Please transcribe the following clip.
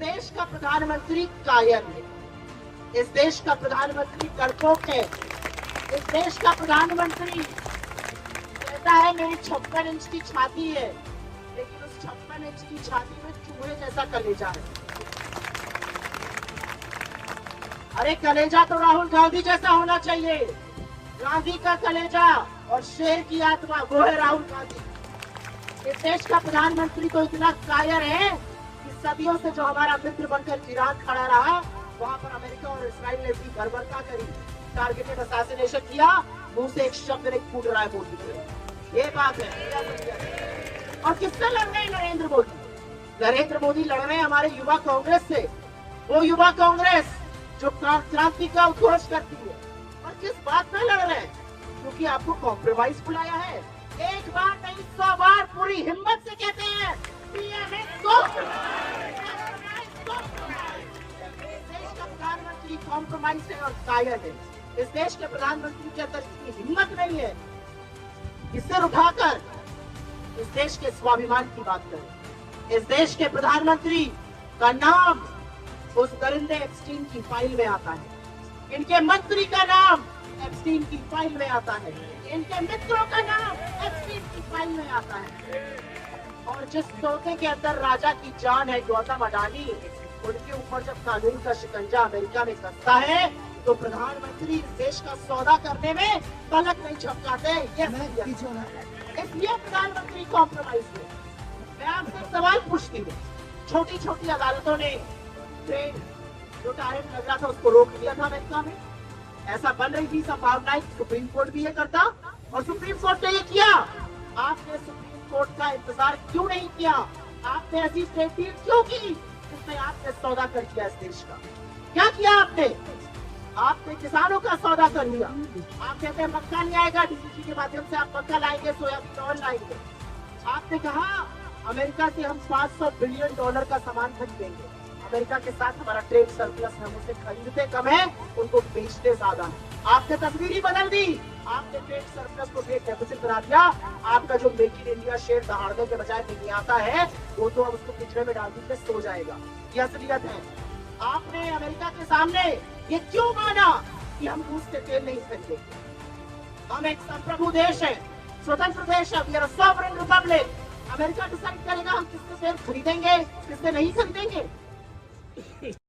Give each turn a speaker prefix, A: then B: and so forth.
A: देश का प्रधानमंत्री कायर है, इस देश का प्रधानमंत्री डरपोक है, इस देश का प्रधानमंत्री कहता है मेरी 56 इंच की छाती है, लेकिन उस 56 इंच की छाती में चूहे जैसा कलेजा है। अरे कलेजा तो राहुल गांधी जैसा होना चाहिए, गांधी का कलेजा और शेर की आत्मा वो है राहुल गांधी। इस देश का प्रधानमंत्री तो इतना कायर है कि सदियों से जो हमारा मित्र बनकर ईरान खड़ा रहा, वहां पर अमेरिका और इस्राइल ने भी बर्बरता करी, टारगेटेड असैसिनेशन किया, मुंह से एक शब्द नहीं फूट रहा है मोदी से। ये बात है। और किससे लड़ रहे हैं नरेंद्र मोदी? नरेंद्र मोदी लड़ रहे हैं हमारे युवा कांग्रेस से, वो युवा कांग्रेस जो क्रांति का उद्घोष करती है। और किस बात में लड़ रहे हैं? क्योंकि आपको कॉम्प्रोमाइज बुलाया है। एक बार नहीं 100 बार पूरी हिम्मत से कहते हैं देश का प्रधानमंत्री कॉम्प्रोमाइज है और कायर है। इस देश के प्रधानमंत्री के अंदर इतनी हिम्मत नहीं है कि सिर उठाकर इस देश के स्वाभिमान की बात करें। इस देश के प्रधानमंत्री का नाम उस दरिंदे एप्स्टीन की फाइल में आता है, इनके मंत्री का नाम एप्स्टीन की फाइल में आता है, इनके मित्रों का नाम एप्स्टीन की फाइल में आता है। और जिस तोते के अंदर राजा की जान है गौतम अडानी, उनके ऊपर जब कानून का शिकंजा अमेरिका में कसता है तो प्रधानमंत्री इस देश का सौदा करने में पलक नहीं झपकाते। इसलिए प्रधानमंत्री कॉम्प्रोमाइज है। मैं आपसे सवाल पूछती हूँ, छोटी छोटी अदालतों ने ट्रेन जो टैरिफ लग रहा था उसको रोक दिया था अमेरिका में, ऐसा बन रही थी संभावनाएं सुप्रीम कोर्ट भी ये करता, और सुप्रीम कोर्ट ने ये किया। आपने सुप्रीम कोर्ट का इंतजार क्यों नहीं किया? आपने ऐसी ट्रेड डील क्यों की जिसमें आपने सौदा कर दिया इस देश का? क्या किया आपने? आपने किसानों का सौदा कर लिया। आप कहते हैं मक्का नहीं आएगा, डीडीसी के माध्यम से आप मक्का लाएंगे, सोयाबीन ऑयल लाएंगे। आपने कहा अमेरिका से हम $500 बिलियन का सामान खरीदेंगे। अमेरिका के साथ हमारा ट्रेड सरप्लस है, हम उसे खरीदते कम है, उनको बेचते ज्यादा है। आपने तस्वीर ही बदल दी, आपने ट्रेड सरप्लस को ट्रेड डेफिसिट बना दिया। आपका जो मेक इन इंडिया शेयर दहाड़ने के बजाय नहीं आता है, वो तो अब उसको पिछड़े में डाल दीजिए, सो जाएगा। ये असलियत है। आपने अमेरिका के सामने ये क्यों माना कि हम रूस से तेल नहीं खरीदेंगे? हम एक संप्रभु देश है, स्वतंत्र देश है, we are a sovereign republic. America decide करेगा हम किससे तेल खरीदेंगे, किससे नहीं खरीदेंगे।